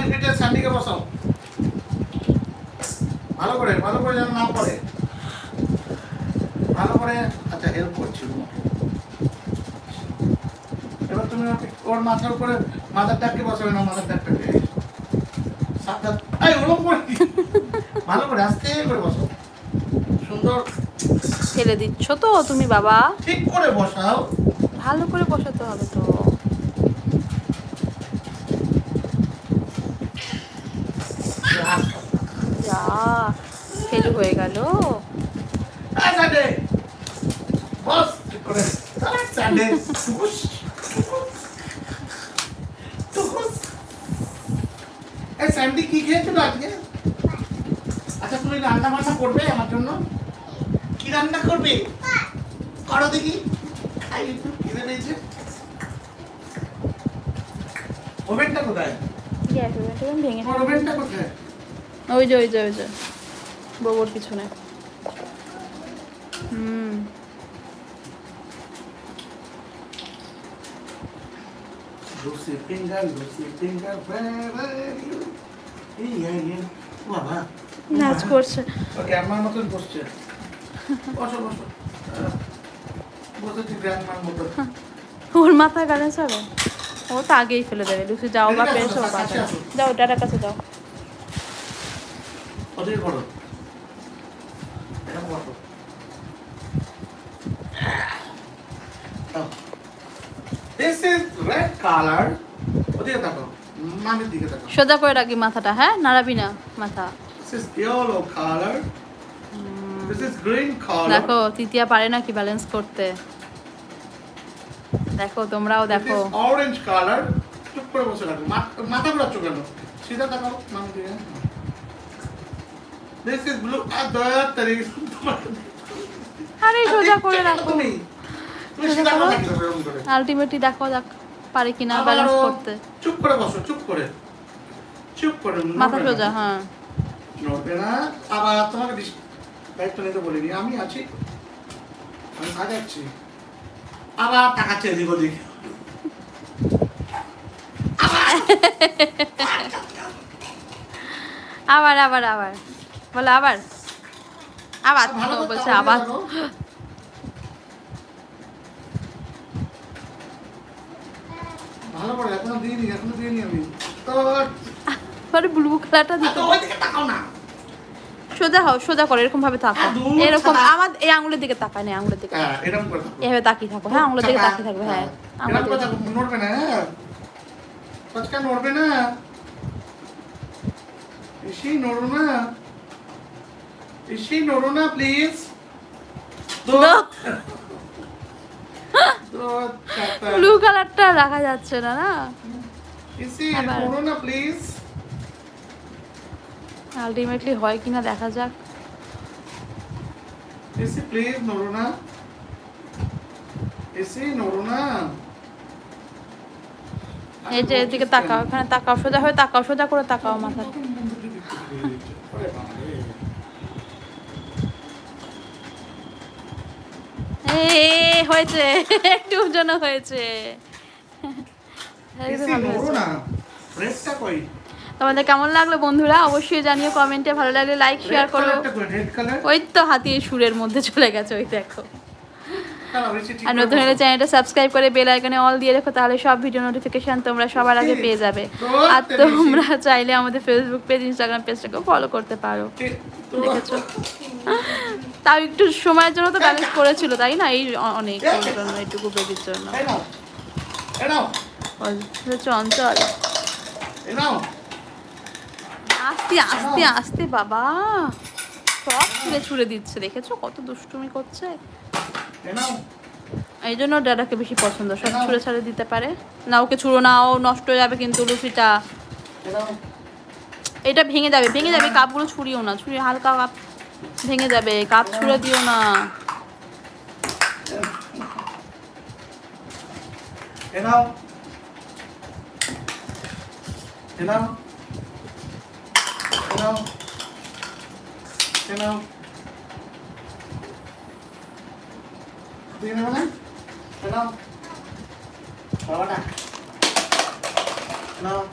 মাটির পিঠে স্যান্ডিকে বসাও ভালো করে যেন না পড়ে ভালো করে। আচ্ছা হেল্প করছি এবার তুমি ওর মাথার উপরে মাথার টাককে বসাবে না, মাথার টাকটাকে সাবধান। এই ওরকম করে ভালো করে আস্তে করে বসাও, সুন্দর। ফেলে দিচ্ছ তো তুমি বাবা, ঠিক করে বসাও, ভালো করে বসাতে হবে তো। যা ফেল হয়ে গেল। বস ঠিক করে স্যান্ডে এই স্যান্ডি কি খেয়েছিল আজকে? আচ্ছা তুমি রান্না বান্না করবে আমার জন্য? কি রান্না করবে করো দেখি, খাই একটু, খিদে পেয়েছে। ওভেনটা কোথায়? ভেঙে ওভেনটা কোথায়? ওই যে বউর পিছনে। Lucy finger, where are you? বাবা নাচ করছে। ওকে আমার মতন বসছে। বসো বসো বসে তুই গ্র্যান্ডমার মতো। ওর মাথা গালে যাবে, ও তো আগেই ফেলে দেবে। লুসি যাও বা পেয়েছো, যাও ডাটার কাছে যাও। ওদের করো এটা বসো। This is red color. ওদিকে তাকাও, মামির দিকে তাকাও। সোজা করে রাখবি মাথাটা, হ্যাঁ নাড়াবি না মাথা। This is yellow color. This is green color. দেখো তৃতীয়া পারে না কি ব্যালেন্স করতে, দেখো তোমরাও দেখো। This is orange color. চুপ করে বসে রাখো, মাথা ঘোরাচ্ছ কেন? সিধা তাকাও মামির দিকে। This is blue. আরে সোজা করে রাখো। তুমি সিধা করে রাখো এরকম করে। আলটিমেটলি দেখো পারে কিনা ব্যালেন্স করতে। চুপ করে বসো, চুপ করে মাথা সোজা। হ্যাঁ নড়বে না। আবার তোমাকে দায়িত্ব নিতে বলিনি, আমি আছি, আমি সাজাচ্ছি। আবার তাকাচ্ছে এদিক ওদিক। আবার বলো আবার বলছে আবার। ভালো করে এখনো দিইনি আমি তো। আরে ব্লু কালারটা দিতে ওইদিকে তাকাও না, সোজা হও, সোজা করো, এরকম ভাবে থাকো, এরকম আমার এই আঙ্গুলের দিকে তাকায় না, আঙ্গুলের দিকে এরকম করে থাকো, এভাবে তাকিয়ে থাকো। হ্যাঁ আঙ্গুলের দিকে তাকিয়ে থাকবে। হ্যাঁ আঙ্গুলের দিকে তাকাও, নড়বে না। কচকা নড়বে না, বেশি নড়ো না প্লিজ। ব্লু কালারটা রাখা যাচ্ছে না, না নড়ো না প্লিজ। আলটিমেটলি হয় কিনা দেখা যাক। প্লিজ নড়ো না। এই যে এদিকে তাকাও, এখানে তাকাও, সোজা হয়ে তাকাও, সোজা করে তাকাও মাথা। হয়েছে, একটু যেন হয়েছে। তোমাদের কেমন লাগলো বন্ধুরা অবশ্যই জানিও কমেন্টে। ভালো লাগলে লাইক শেয়ার করো। ওই তো হাতির সুরের মধ্যে চলে গেছে, ওই দেখো। আর নতুন হলে চ্যানেলটা সাবস্ক্রাইব করে বেল আইকনে অল দিয়ে রেখো, তাহলে সব ভিডিও নোটিফিকেশন তোমরা সবার আগে পেয়ে যাবে। আর তোমরা চাইলে আমাদের ফেসবুক পেজ, ইনস্টাগ্রাম পেজটাকেও ফলো করতে পারো। দেখেছো, তাও একটু সময়ের জন্য তো ব্যালেন্স করেছিল, তাই না? এই অনেক এইটুকু বেবির জন্য চঞ্চল। আস্তে আস্তে আস্তে বাবা সব ছুঁড়ে দিচ্ছে, দেখেছো কত দুষ্টুমি করছে। এই জন্য দাদাকে বেশি পছন্দ, সব ছুঁড়ে ছাড়ে দিতে পারে না। ওকে ছুঁড়ো না, ও নষ্ট হয়ে যাবে কিন্তু লুচিটা। এটা ভেঙে যাবে কাপগুলো ছুঁড়িও না, হালকা কাপ ভেঙে যাবে, কাপ ছুঁড়ে দিও না। No.